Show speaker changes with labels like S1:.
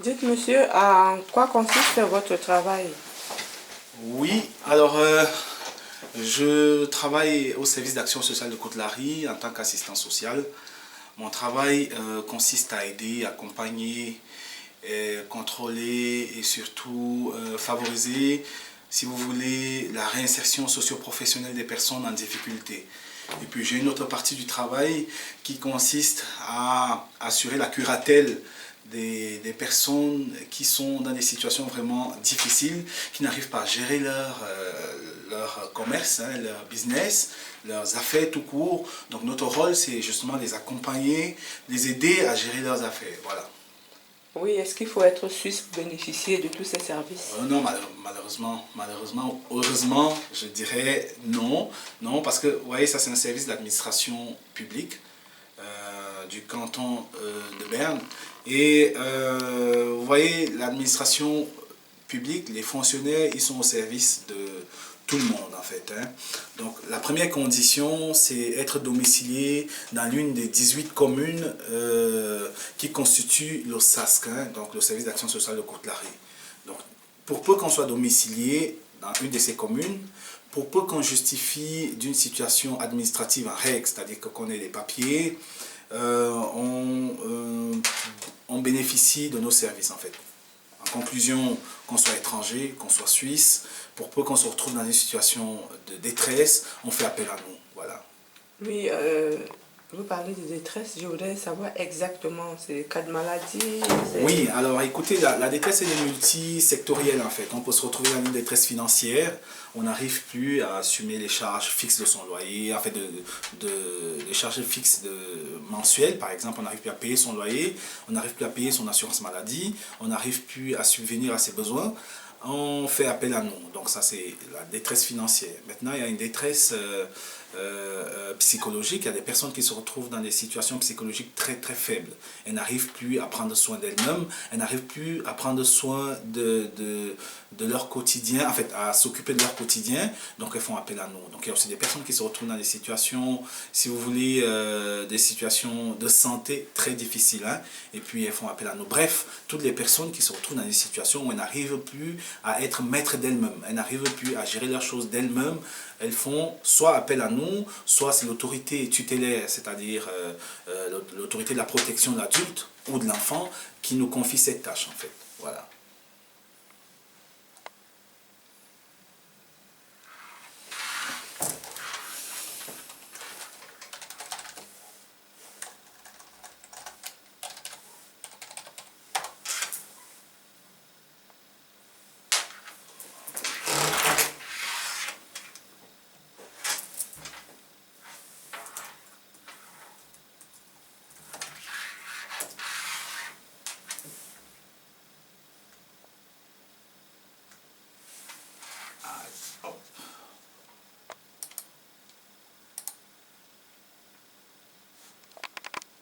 S1: Dites, monsieur, en quoi consiste votre travail?
S2: Oui, alors je travaille au service d'action sociale de Côte-Lary en tant qu'assistant social. Mon travail consiste à aider, accompagner, contrôler et surtout favoriser, si vous voulez, la réinsertion socio-professionnelle des personnes en difficulté. Et puis j'ai une autre partie du travail qui consiste à assurer la curatelle des personnes qui sont dans des situations vraiment difficiles, qui n'arrivent pas à gérer leur commerce, hein, leur business, leurs affaires tout court. Donc notre rôle, c'est justement les accompagner, les aider à gérer leurs affaires. Voilà.
S1: Oui, est-ce qu'il faut être suisse pour bénéficier de tous ces services?
S2: Non, heureusement, je dirais non. Non, parce que, vous voyez, ça c'est un service d'administration publique du canton de Berne. Et vous voyez, l'administration publique, les fonctionnaires, ils sont au service de tout le monde en fait. Hein. Donc la première condition, c'est être domicilié dans l'une des 18 communes qui constituent le SASC, hein, donc le service d'action sociale de Côte-Lary. Donc pour peu qu'on soit domicilié dans une de ces communes, pour peu qu'on justifie d'une situation administrative en règle, c'est-à-dire qu'on ait les papiers, on bénéficie de nos services en fait. En conclusion, qu'on soit étranger, qu'on soit suisse, pour peu qu'on se retrouve dans une situation de détresse, on fait appel à nous. Voilà.
S1: Oui, vous parlez de détresse, je voudrais savoir exactement, c'est cas de maladie?
S2: Oui, alors écoutez, la détresse elle est multisectorielle en fait. On peut se retrouver dans une détresse financière, on n'arrive plus à assumer les charges fixes de son loyer, en fait les charges fixes mensuelles, par exemple, on n'arrive plus à payer son loyer, on n'arrive plus à payer son assurance maladie, on n'arrive plus à subvenir à ses besoins. On fait appel à nous. Donc ça c'est la détresse financière. Maintenant il y a une détresse psychologique. Il y a des personnes qui se retrouvent dans des situations psychologiques très très faibles. Elles n'arrivent plus à prendre soin d'elles-mêmes, elles n'arrivent plus à prendre soin de leur quotidien, en fait à s'occuper de leur quotidien, donc elles font appel à nous. Donc il y a aussi des personnes qui se retrouvent dans des situations, si vous voulez, des situations de santé très difficiles, hein, et puis elles font appel à nous. Bref, toutes les personnes qui se retrouvent dans des situations où elles n'arrivent plus à être maîtres d'elles-mêmes, elles n'arrivent plus à gérer leurs choses d'elles-mêmes, elles font soit appel à nous, soit c'est l'autorité tutélaire, c'est-à-dire l'autorité de la protection de l'adulte ou de l'enfant qui nous confie cette tâche en fait. Voilà.